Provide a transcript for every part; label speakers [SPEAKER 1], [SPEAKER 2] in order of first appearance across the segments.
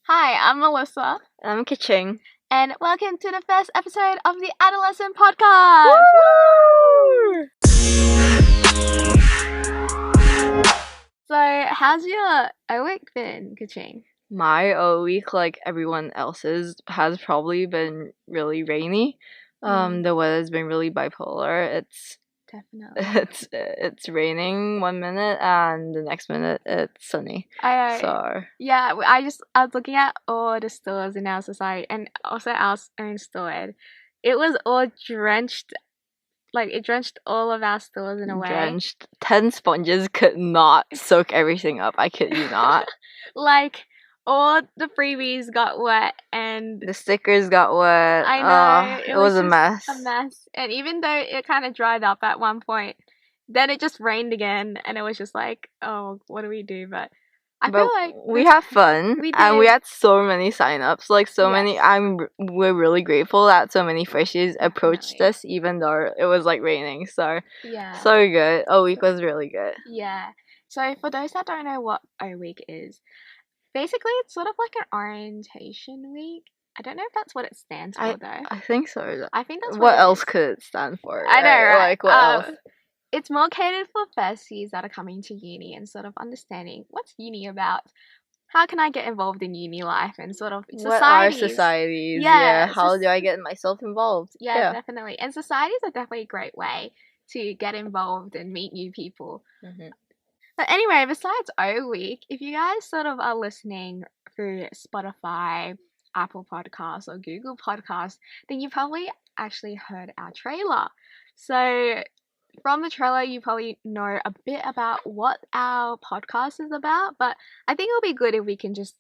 [SPEAKER 1] Hi, I'm Melissa,
[SPEAKER 2] I'm Ke-Qing.
[SPEAKER 1] and welcome to the first episode of the Adolescent Podcast.
[SPEAKER 2] Woo!
[SPEAKER 1] So, how's your week been, Ka-Ching?
[SPEAKER 2] My week, like everyone else's, has probably been really rainy. The weather's been really bipolar. It's
[SPEAKER 1] Definitely.
[SPEAKER 2] it's raining one minute and the next minute it's sunny. So
[SPEAKER 1] Yeah, I was looking at all the stores in our society and also our own store. And it was all drenched, like it drenched all of our stores in a way.
[SPEAKER 2] drenched. 10 sponges could not soak everything up. I kid you not.
[SPEAKER 1] Like all the freebies got wet and
[SPEAKER 2] The stickers got wet.
[SPEAKER 1] I know.
[SPEAKER 2] It was a
[SPEAKER 1] just
[SPEAKER 2] mess.
[SPEAKER 1] A mess. And even though it kind of dried up at one point, then it just rained again, and it was just like, oh, what do we do? But I feel like
[SPEAKER 2] we have fun,
[SPEAKER 1] we
[SPEAKER 2] and we
[SPEAKER 1] did.
[SPEAKER 2] had so many signups. Like so many.
[SPEAKER 1] Yes.
[SPEAKER 2] We're really grateful that so many freshies approached
[SPEAKER 1] Definitely.
[SPEAKER 2] us, even though it was like raining. So
[SPEAKER 1] Yeah.
[SPEAKER 2] so good. A week was really good.
[SPEAKER 1] Yeah. So for those that don't know what O Week is, basically it's sort of like an orientation week. I don't know if that's what it stands for though.
[SPEAKER 2] I think so.
[SPEAKER 1] I think that's
[SPEAKER 2] what
[SPEAKER 1] it
[SPEAKER 2] else
[SPEAKER 1] is.
[SPEAKER 2] could it stand for?
[SPEAKER 1] I know, right?
[SPEAKER 2] Like what else?
[SPEAKER 1] It's more catered for first years that are coming to uni and sort of understanding what's uni about. How can I get involved in uni life and sort of
[SPEAKER 2] What are societies?
[SPEAKER 1] Yeah.
[SPEAKER 2] How do I get myself involved?
[SPEAKER 1] Yeah, definitely. And societies are definitely a great way to get involved and meet new people.
[SPEAKER 2] Mm-hmm.
[SPEAKER 1] But anyway, besides O Week, if you guys sort of are listening through Spotify, Apple Podcasts, or Google Podcasts, then you probably actually heard our trailer. So from the trailer, you probably know a bit about what our podcast is about, but I think it'll be good if we can just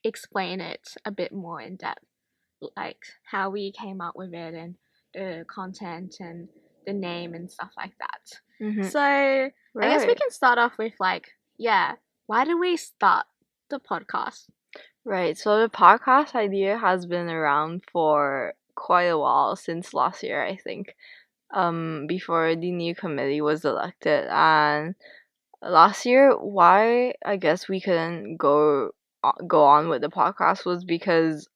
[SPEAKER 1] explain it a bit more in depth, like how we came up with it and the content and the name and stuff like that.
[SPEAKER 2] Mm-hmm.
[SPEAKER 1] So I guess we can start off with why did we start the podcast?
[SPEAKER 2] Right, so the podcast idea has been around for quite a while, since last year, I think. Before the new committee was elected, and last year why I guess we couldn't go on with the podcast was because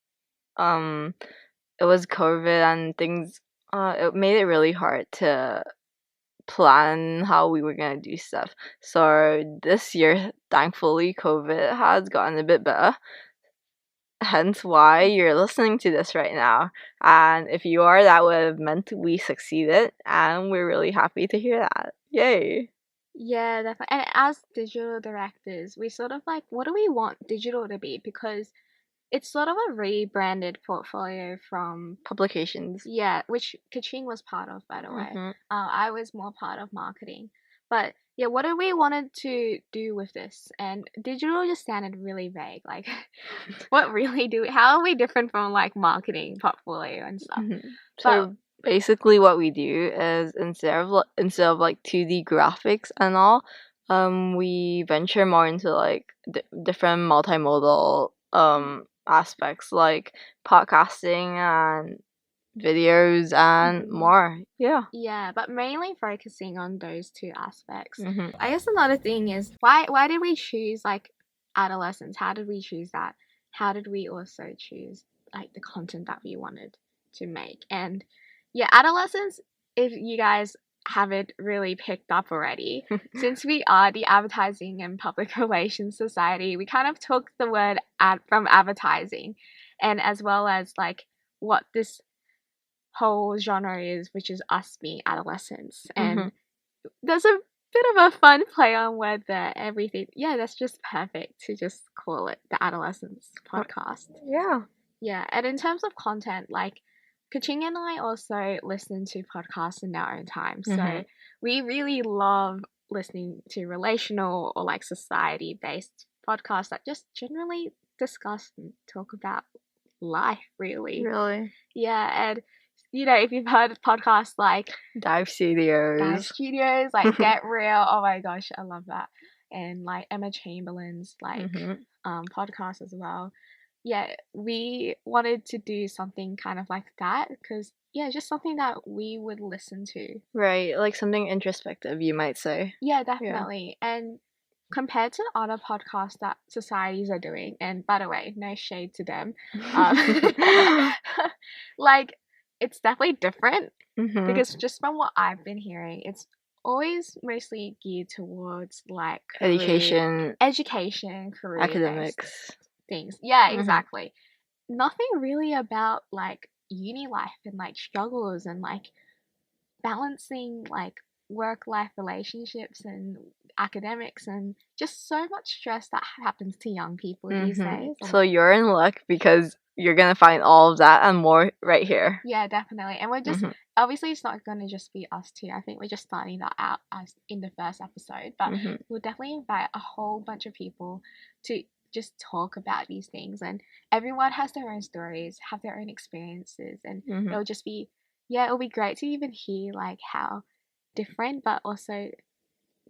[SPEAKER 2] it was COVID and things it made it really hard to plan how we were gonna do stuff. So this year, thankfully, COVID has gotten a bit better, hence why you're listening to this right now. And if you are, that would have meant we succeeded, and we're really happy to hear that. Yay!
[SPEAKER 1] Yeah, definitely. And as digital directors, we sort of what do we want digital to be? Because it's sort of a rebranded portfolio from
[SPEAKER 2] Publications.
[SPEAKER 1] Yeah, which Ka-Ching was part of, by the way.
[SPEAKER 2] Mm-hmm.
[SPEAKER 1] I was more part of marketing. But yeah, what do we wanted to do with this? And digital just sounded really vague. Like, what really how are we different from marketing portfolio and stuff?
[SPEAKER 2] Mm-hmm. So basically, what we do is instead of 2D graphics and all, we venture more into different multimodal aspects like podcasting and videos and more.
[SPEAKER 1] Yeah, but mainly focusing on those two aspects.
[SPEAKER 2] Mm-hmm.
[SPEAKER 1] I guess another thing is why did we choose adolescence? How did we choose that? How did we also choose the content that we wanted to make? And yeah, adolescence, if you guys haven't really picked up already, since we are the Advertising and Public Relations Society, we kind of took the word from advertising, and as well as what this whole genre is, which is us being adolescents. And there's a bit of a fun play on word there. Everything, yeah, that's just perfect to just call it the Adolescence Podcast. Yeah, and in terms of content, Ka-Ching and I also listen to podcasts in our own time. So we really love listening to relational or society-based podcasts that just generally discuss and talk about life, really.
[SPEAKER 2] Really?
[SPEAKER 1] Yeah, and if you've heard of podcasts like
[SPEAKER 2] Dive Studios,
[SPEAKER 1] Get Real, oh my gosh, I love that. And Emma Chamberlain's podcast as well. Yeah, we wanted to do something kind of like that because just something that we would listen to.
[SPEAKER 2] Right, like something introspective, you might say.
[SPEAKER 1] Yeah, definitely. And compared to other podcasts that societies are doing, and by the way, no shade to them, like it's definitely different because just from what I've been hearing, it's always mostly geared towards like
[SPEAKER 2] Education,
[SPEAKER 1] career
[SPEAKER 2] academics.
[SPEAKER 1] things. Yeah, exactly. Nothing really about like uni life and like struggles and like balancing like work life relationships and academics and just so much stress that happens to young people these days.
[SPEAKER 2] So you're in luck because you're gonna find all of that and more right here.
[SPEAKER 1] Yeah, definitely. And we're just obviously it's not gonna just be us two. I think we're just starting that out as in the first episode, but we'll definitely invite a whole bunch of people to just talk about these things, and everyone has their own stories, have their own experiences, and it'll just be it'll be great to even hear like how different but also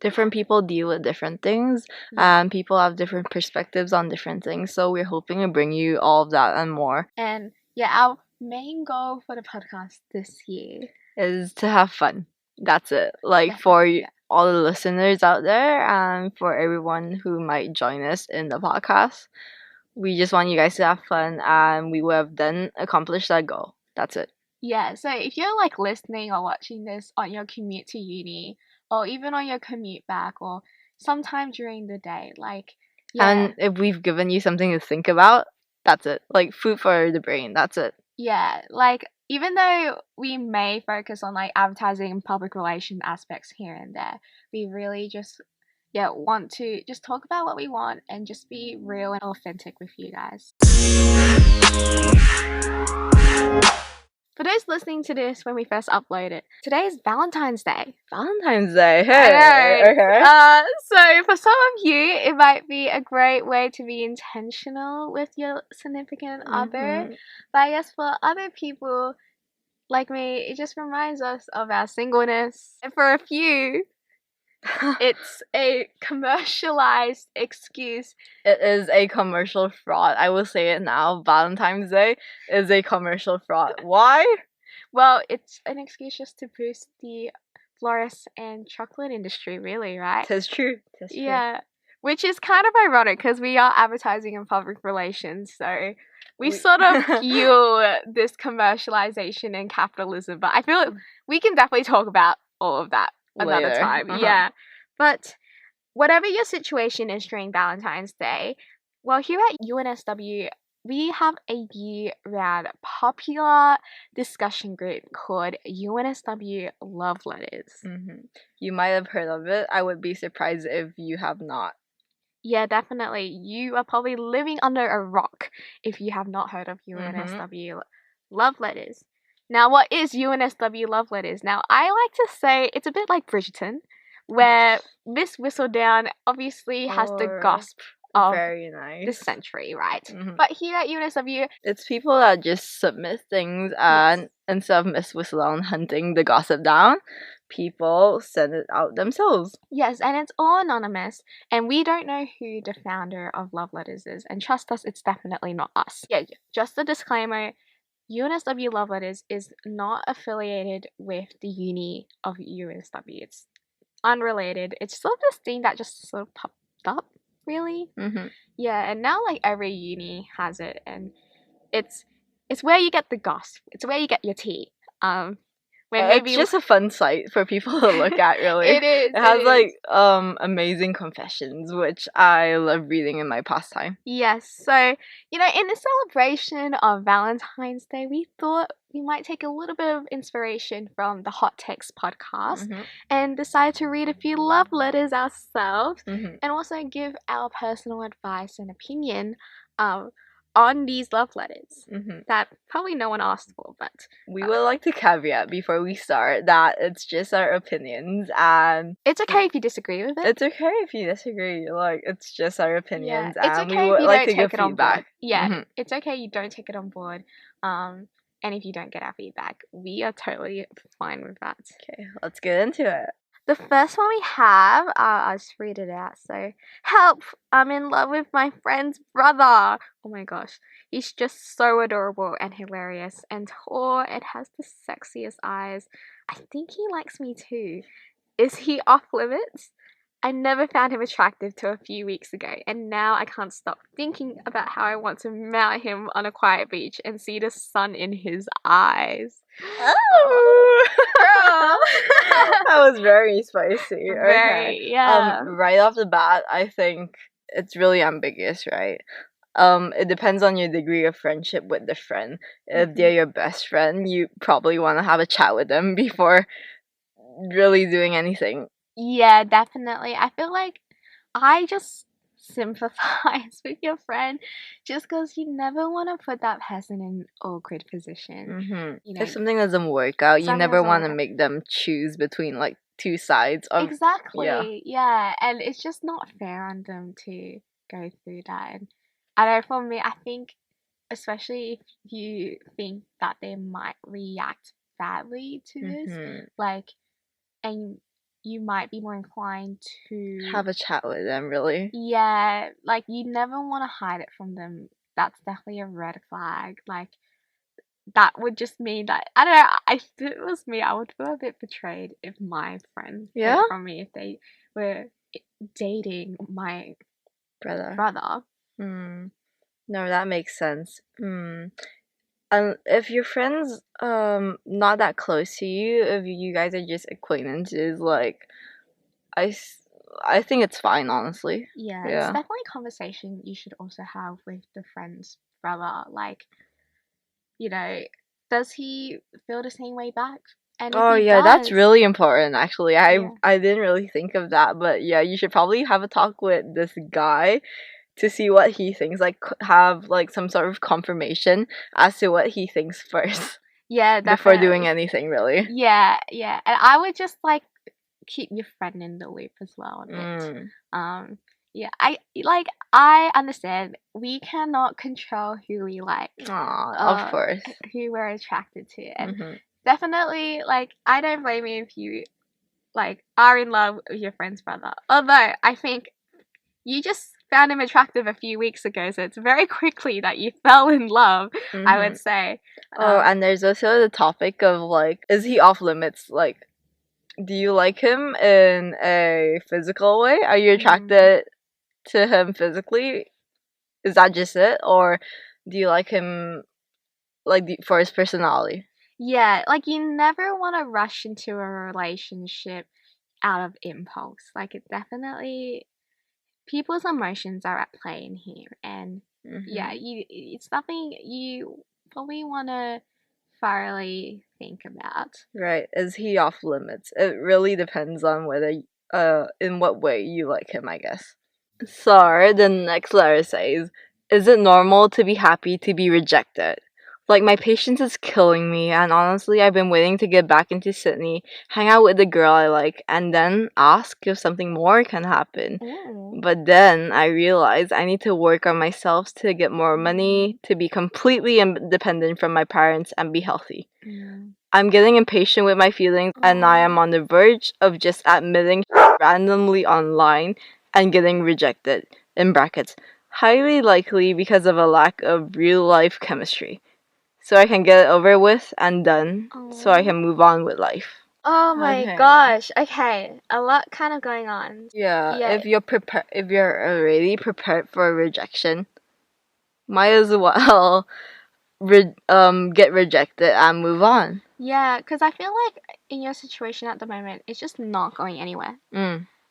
[SPEAKER 2] different people deal with different things, and people have different perspectives on different things, so we're hoping to bring you all of that and more.
[SPEAKER 1] And our main goal for the podcast this year
[SPEAKER 2] is to have fun. That's it. Like for all the listeners out there and for everyone who might join us in the podcast, we just want you guys to have fun, and we will have then accomplished that goal. That's it.
[SPEAKER 1] Yeah, so if you're like listening or watching this on your commute to uni or even on your commute back or sometime during the day, like
[SPEAKER 2] and if we've given you something to think about, that's it. Like food for the brain. That's it.
[SPEAKER 1] Yeah, like even though we may focus on like advertising and public relation aspects here and there, we really just want to just talk about what we want and just be real and authentic with you guys. For those listening to this when we first upload it, today is Valentine's Day.
[SPEAKER 2] Valentine's Day, hey! Okay.
[SPEAKER 1] So for some of you, it might be a great way to be intentional with your significant other. But I guess for other people like me, it just reminds us of our singleness. And for a few, it's a commercialized excuse.
[SPEAKER 2] It is a commercial fraud. I will say it now. Valentine's Day is a commercial fraud. Why?
[SPEAKER 1] Well, it's an excuse just to boost the florist and chocolate industry, really, right?
[SPEAKER 2] That's true.
[SPEAKER 1] Yeah, which is kind of ironic because we are advertising and public relations, so we sort of fuel this commercialization and capitalism. But I feel like we can definitely talk about all of that another time. Yeah, but whatever your situation is during Valentine's Day, well, here at UNSW, we have a year-round popular discussion group called UNSW Love Letters.
[SPEAKER 2] You might have heard of it. I would be surprised if you have not.
[SPEAKER 1] Yeah, definitely. You are probably living under a rock if you have not heard of UNSW Love Letters. Now, what is UNSW Love Letters? Now, I like to say it's a bit like Bridgerton, where Miss Whistledown obviously has the gossip of the century, right? But here at UNSW,
[SPEAKER 2] it's people that just submit things, and instead of Miss Whistledown hunting the gossip down, people send it out themselves.
[SPEAKER 1] Yes, and it's all anonymous, and we don't know who the founder of Love Letters is, and trust us, it's definitely not us. Yeah, just a disclaimer, UNSW Love Letters is not affiliated with the uni of UNSW. It's unrelated. It's sort of this thing that just sort of popped up, really. Yeah, and now like every uni has it, and it's where you get the gossip. It's where you get your tea.
[SPEAKER 2] It's just a fun site for people to look at, really.
[SPEAKER 1] It is.
[SPEAKER 2] It has like amazing confessions, which I love reading in my pastime.
[SPEAKER 1] Yes, so in the celebration of Valentine's Day, we thought we might take a little bit of inspiration from the Hot Text podcast and decide to read a few love letters ourselves and also give our personal advice and opinion on these love letters that probably no one asked for, but
[SPEAKER 2] we would like to caveat before we start that it's just our opinions, and
[SPEAKER 1] it's okay if you disagree with it.
[SPEAKER 2] It's okay if you disagree. Like, it's just our opinions,
[SPEAKER 1] it's
[SPEAKER 2] and
[SPEAKER 1] okay
[SPEAKER 2] we would like to give feedback.
[SPEAKER 1] Yeah, it's okay you don't take it on board. And if you don't get our feedback, we are totally fine with that.
[SPEAKER 2] Okay, let's get into it.
[SPEAKER 1] The first one we have, I'll just read it out. So, help! I'm in love with my friend's brother. Oh my gosh. He's just so adorable and hilarious and tall and has the sexiest eyes. I think he likes me too. Is he off limits? I never found him attractive till a few weeks ago, and now I can't stop thinking about how I want to mount him on a quiet beach and see the sun in his eyes.
[SPEAKER 2] Oh,
[SPEAKER 1] Girl.
[SPEAKER 2] that was very spicy. Okay.
[SPEAKER 1] Very, yeah.
[SPEAKER 2] Right off the bat, I think it's really ambiguous, right? It depends on your degree of friendship with the friend. If they're your best friend, you probably want to have a chat with them before really doing anything.
[SPEAKER 1] Yeah, definitely. I feel like I just sympathize with your friend just because you never want to put that person in an awkward position. You know,
[SPEAKER 2] If something doesn't work out, you
[SPEAKER 1] something
[SPEAKER 2] never
[SPEAKER 1] doesn't
[SPEAKER 2] want
[SPEAKER 1] work
[SPEAKER 2] to
[SPEAKER 1] out.
[SPEAKER 2] make them choose between like two sides of
[SPEAKER 1] Exactly. Yeah. And it's just not fair on them to go through that. And I know for me, I think, especially if you think that they might react badly to this, like, and you might be more inclined to
[SPEAKER 2] have a chat with them, really.
[SPEAKER 1] Yeah, like you never want to hide it from them. That's definitely a red flag. Like that would just mean that I don't know. If it was me, I would feel a bit betrayed if my friends hid
[SPEAKER 2] Yeah?
[SPEAKER 1] it from me if they were dating my brother.
[SPEAKER 2] No, that makes sense. And if your friends not that close to you, if you guys are just acquaintances, like I think it's fine, honestly.
[SPEAKER 1] Yeah, it's definitely a conversation you should also have with the friend's brother. Like, you know, does he feel the same way back? And if
[SPEAKER 2] Oh
[SPEAKER 1] he
[SPEAKER 2] yeah, that's
[SPEAKER 1] does,
[SPEAKER 2] really important actually.
[SPEAKER 1] yeah.
[SPEAKER 2] I didn't really think of that, but yeah, you should probably have a talk with this guy to see what he thinks, like have like some sort of confirmation as to what he thinks first
[SPEAKER 1] Yeah,
[SPEAKER 2] before
[SPEAKER 1] definitely.
[SPEAKER 2] doing anything, really.
[SPEAKER 1] Yeah, yeah. And I would just like keep your friend in the loop as well a bit. Yeah, I understand we cannot control who we like,
[SPEAKER 2] Of course.
[SPEAKER 1] who we're attracted to, and definitely like I don't blame you if you like are in love with your friend's brother. Although I think you just found him attractive a few weeks ago, so it's very quickly that you fell in love, I would say.
[SPEAKER 2] Oh, and there's also the topic of like, is he off limits? Like, do you like him in a physical way? Are you attracted to him physically? Is that just it? Or do you like him like for his personality?
[SPEAKER 1] Yeah, like you never want to rush into a relationship out of impulse. Like it definitely people's emotions are at play in here, and yeah, it's something you probably want to thoroughly think about.
[SPEAKER 2] Right. Is he off limits? It really depends on whether in what way you like him, I guess. So, the next letter says, is it normal to be happy to be rejected? Like, my patience is killing me, and honestly, I've been waiting to get back into Sydney, hang out with the girl I like, and then ask if something more can happen. But then I realized I need to work on myself to get more money, to be completely independent from my parents, and be healthy. I'm getting impatient with my feelings, and I am on the verge of just admitting randomly online and getting rejected, in brackets, highly likely because of a lack of real life chemistry. So I can get it over with and done, so I can move on with life.
[SPEAKER 1] Oh my gosh. Okay, a lot kind of going on.
[SPEAKER 2] Yeah, if you're already prepared for rejection, might as well get rejected and move on.
[SPEAKER 1] Yeah, because I feel like in your situation at the moment, it's just not going anywhere.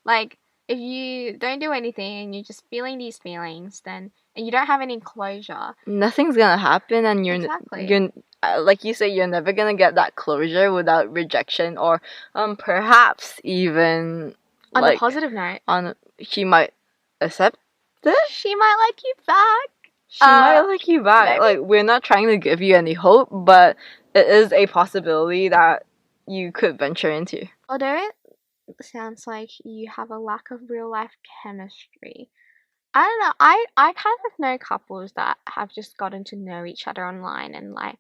[SPEAKER 1] Like, if you don't do anything and you're just feeling these feelings, then and you don't have any closure,
[SPEAKER 2] nothing's gonna happen, and you're like you say, you're never gonna get that closure without rejection, or perhaps even
[SPEAKER 1] on a positive note,
[SPEAKER 2] she might accept it.
[SPEAKER 1] She might like you back.
[SPEAKER 2] She might like you back. Maybe. Like, we're not trying to give you any hope, but it is a possibility that you could venture into.
[SPEAKER 1] Although it sounds like you have a lack of real life chemistry, I don't know. I kind of know couples that have just gotten to know each other online and like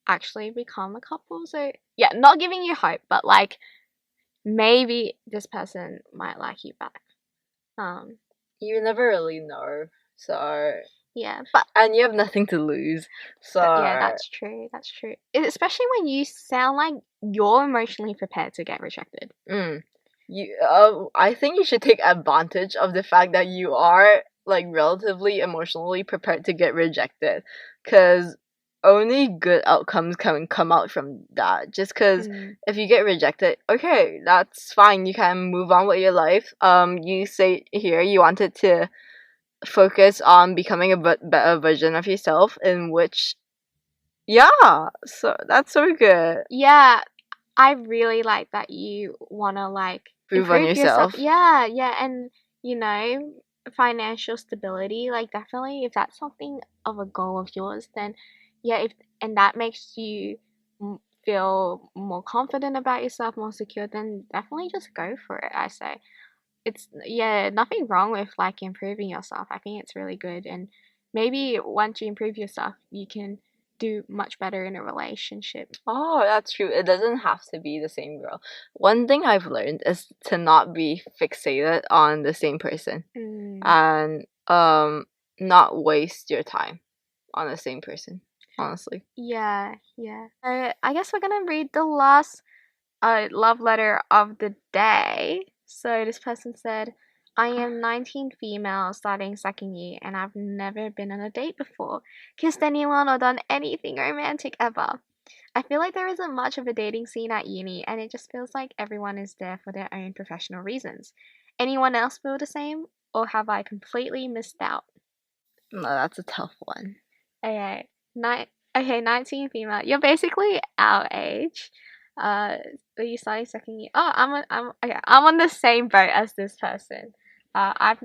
[SPEAKER 1] actually become a couple. So yeah, not giving you hope, but like maybe this person might like you back.
[SPEAKER 2] You never really know. So
[SPEAKER 1] yeah,
[SPEAKER 2] and you have nothing to lose. So
[SPEAKER 1] yeah, that's true. That's true. Especially when you sound like you're emotionally prepared to get rejected.
[SPEAKER 2] I think you should take advantage of the fact that you are like relatively emotionally prepared to get rejected, because only good outcomes can come out from that. Just because if you get rejected, okay, that's fine. You can move on with your life. You say here you wanted to focus on becoming a better version of yourself, in which, yeah, so that's so good.
[SPEAKER 1] Yeah, I really like that you wanna like
[SPEAKER 2] Prove on
[SPEAKER 1] improve yourself.
[SPEAKER 2] yourself.
[SPEAKER 1] Yeah, yeah, and you know, financial stability, like definitely if that's something of a goal of yours, then yeah, if and that makes you feel more confident about yourself, more secure, then definitely just go for it, I say. It's yeah, nothing wrong with like improving yourself. I think it's really good, and maybe once you improve yourself, you can do much better in a relationship.
[SPEAKER 2] Oh, that's true. It doesn't have to be the same girl. One thing I've learned is to not be fixated on the same person, and not waste your time on the same person, honestly.
[SPEAKER 1] Yeah, yeah. I guess we're gonna read the last love letter of the day. So this person said, I am 19 female starting second year and I've never been on a date before, kissed anyone or done anything romantic ever. I feel like there isn't much of a dating scene at uni and it just feels like everyone is there for their own professional reasons. Anyone else feel the same or have I completely missed out?
[SPEAKER 2] No, that's a tough one.
[SPEAKER 1] Okay, 19 female. You're basically our age. Are you starting second year? Oh, I'm on the same boat as this person. I've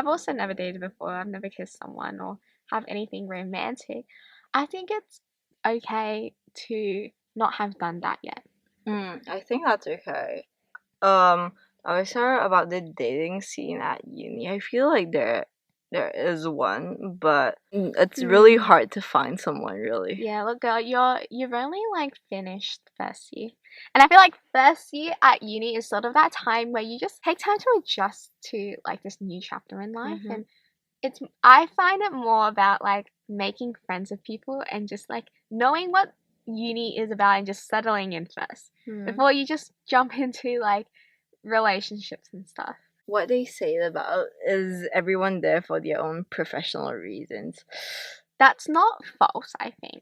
[SPEAKER 1] also never dated before. I've never kissed someone or have anything romantic. I think it's okay to not have done that yet.
[SPEAKER 2] I think that's okay. Also about the dating scene at uni, I feel like there is one, but it's really hard to find someone, really.
[SPEAKER 1] Yeah, look, girl, you've only like finished first year, and I feel like first year at uni is sort of that time where you just take time to adjust to like this new chapter in life, and I find it more about like making friends with people and just like knowing what uni is about and just settling in first before you just jump into like relationships and stuff.
[SPEAKER 2] What they say about is everyone there for their own professional reasons.
[SPEAKER 1] That's not false, I think.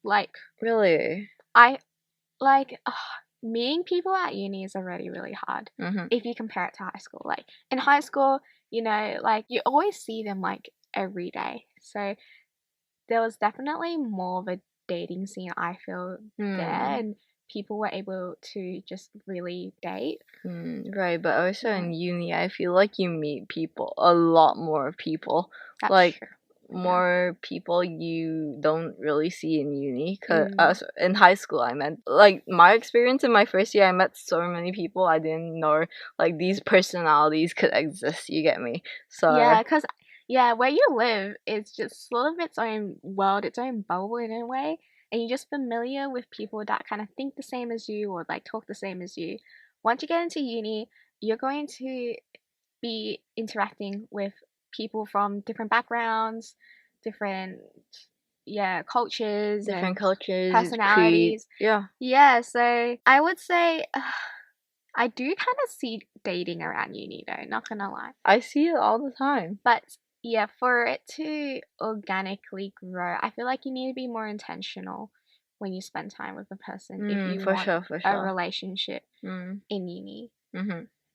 [SPEAKER 1] Like,
[SPEAKER 2] Really?
[SPEAKER 1] I like meeting people at uni is already really hard if you compare it to high school. Like in high school, you know, like you always see them like every day. So there was definitely more of a dating scene, I feel, there, and people were able to just really date.
[SPEAKER 2] Right, but also in uni, I feel like you meet people, a lot more people.
[SPEAKER 1] That's
[SPEAKER 2] like
[SPEAKER 1] true.
[SPEAKER 2] more people you don't really see in uni. Cause in high school, I met like my experience in my first year. I met so many people I didn't know like these personalities could exist. You get me? So
[SPEAKER 1] yeah, because yeah, where you live is just sort of its own world, its own bubble in a way, and you're just familiar with people that kind of think the same as you or like talk the same as you. Once you get into uni, you're going to be interacting with people from different backgrounds, different cultures,
[SPEAKER 2] different
[SPEAKER 1] and
[SPEAKER 2] cultures,
[SPEAKER 1] personalities. Yeah, so I would say I do kind of see dating around uni though, not gonna lie.
[SPEAKER 2] I see it all the time.
[SPEAKER 1] But yeah, for it to organically grow, I feel like you need to be more intentional when you spend time with a person if you want a relationship in uni.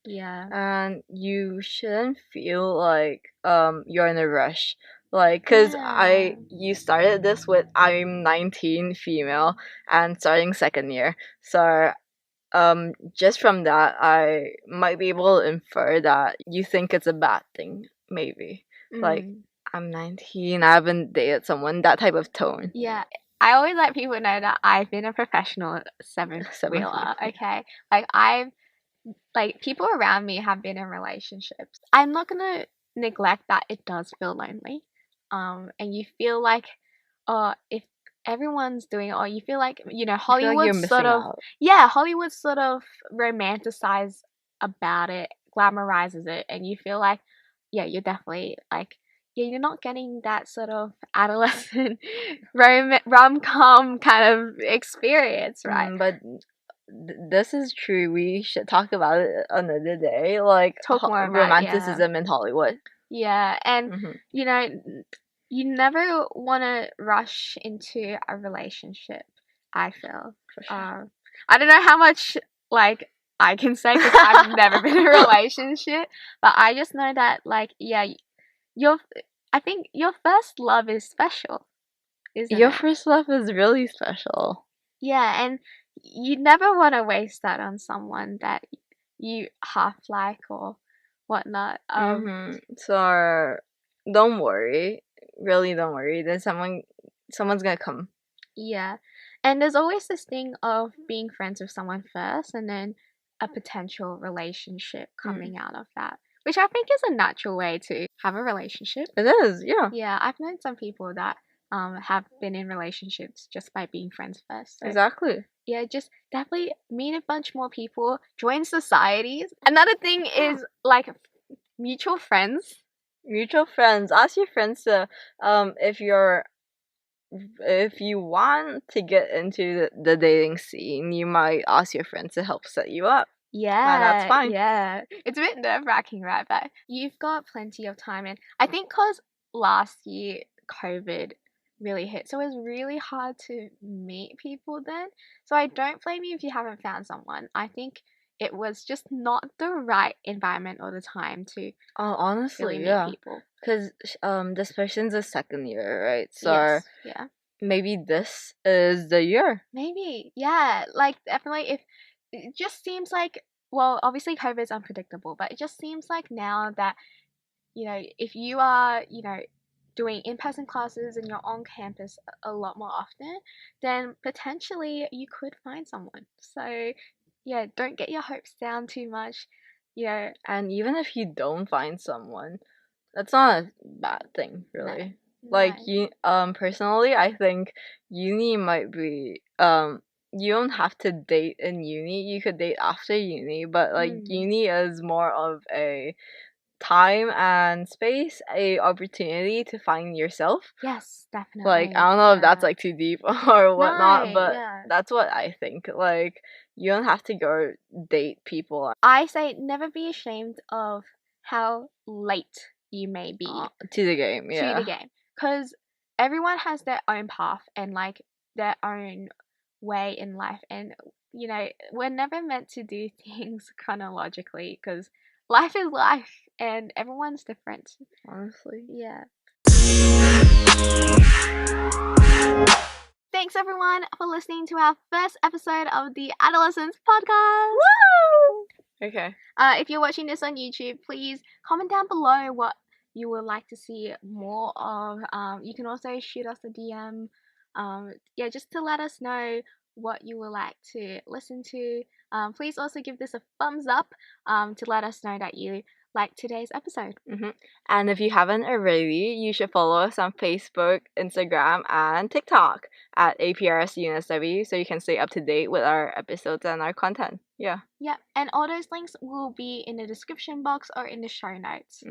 [SPEAKER 1] Yeah.
[SPEAKER 2] And you shouldn't feel like you're in a rush. Like, cause you started this with I'm 19 female and starting second year. So just from that I might be able to infer that you think it's a bad thing, maybe. Like, I'm 19, I haven't dated someone, that type of tone.
[SPEAKER 1] Yeah. I always let people know that I've been a professional seventh wheeler, okay? Like people around me have been in relationships. I'm not gonna neglect that it does feel lonely. And you feel like if everyone's doing it, or you feel like, you know, Hollywood sort of Hollywood sort of romanticize about it, glamorizes it, and you feel like, yeah, you're definitely like, yeah, you're not getting that sort of adolescent rom-com kind of experience, right?
[SPEAKER 2] But this is true. We should talk about it another day. Like
[SPEAKER 1] Talk more about it,
[SPEAKER 2] romanticism in Hollywood.
[SPEAKER 1] Yeah, and
[SPEAKER 2] Mhm.
[SPEAKER 1] you know, you never want to rush into a relationship, I feel.
[SPEAKER 2] For sure.
[SPEAKER 1] I don't know how much like I can say because I've never been in a relationship, but I just know that like yeah, your I think your first love is special, isn't
[SPEAKER 2] Your
[SPEAKER 1] it?
[SPEAKER 2] first love is really special.
[SPEAKER 1] Yeah, and you never want to waste that on someone that you half like or whatnot.
[SPEAKER 2] So don't worry. Really don't worry. There's someone's gonna come.
[SPEAKER 1] Yeah. And there's always this thing of being friends with someone first and then a potential relationship coming out of that, which I think is a natural way to have a relationship.
[SPEAKER 2] It is, yeah.
[SPEAKER 1] Yeah, I've known some people that have been in relationships just by being friends first. So,
[SPEAKER 2] Exactly.
[SPEAKER 1] yeah, just definitely meet a bunch more people, join societies. Another thing is like mutual friends.
[SPEAKER 2] Mutual friends. Ask your friends to if you want to get into the dating scene, you might ask your friends to help set you up.
[SPEAKER 1] Yeah,
[SPEAKER 2] that's fine.
[SPEAKER 1] Yeah. It's a bit nerve-wracking, right? But you've got plenty of time. And I think because last year COVID really hit, so it was really hard to meet people then. So I don't blame you if you haven't found someone. I think it was just not the right environment or the time to
[SPEAKER 2] Honestly,
[SPEAKER 1] really
[SPEAKER 2] yeah.
[SPEAKER 1] meet people.
[SPEAKER 2] Because this person's a second year, right? So
[SPEAKER 1] Yes, yeah.
[SPEAKER 2] maybe this is the year.
[SPEAKER 1] Maybe, yeah. Like definitely, if it just seems like, well, obviously COVID is unpredictable, but it just seems like now that if you are doing in-person classes and you're on campus a lot more often, then potentially you could find someone. So yeah, don't get your hopes down too much.
[SPEAKER 2] And even if you don't find someone, that's not a bad thing, really. Like you personally, I think uni might be you don't have to date in uni. You could date after uni, but like uni is more of a time and space, a opportunity to find yourself.
[SPEAKER 1] Yes, definitely.
[SPEAKER 2] Like I don't know if that's like too deep or whatnot,
[SPEAKER 1] No,
[SPEAKER 2] but
[SPEAKER 1] yeah.
[SPEAKER 2] that's what I think. Like you don't have to go date people.
[SPEAKER 1] I say never be ashamed of how late you may be
[SPEAKER 2] to the game, yeah.
[SPEAKER 1] to the game, because everyone has their own path and like their own way in life, and we're never meant to do things chronologically because life is life and everyone's different.
[SPEAKER 2] Honestly,
[SPEAKER 1] yeah. Thanks everyone for listening to our first episode of the AD-olescence podcast.
[SPEAKER 2] Woo! Okay.
[SPEAKER 1] If you're watching this on YouTube, please comment down below what you would like to see more of. You can also shoot us a DM. Just to let us know what you would like to listen to. Please also give this a thumbs up to let us know that you liked today's episode.
[SPEAKER 2] And if you haven't already, you should follow us on Facebook, Instagram, and TikTok at APRS UNSW so you can stay up to date with our episodes and our content. Yeah.
[SPEAKER 1] Yeah, and all those links will be in the description box or in the show notes.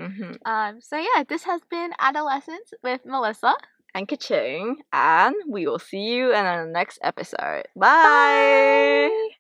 [SPEAKER 1] This has been AD-olescence with Melissa
[SPEAKER 2] and Ke-Qing, and we will see you in our next episode. Bye!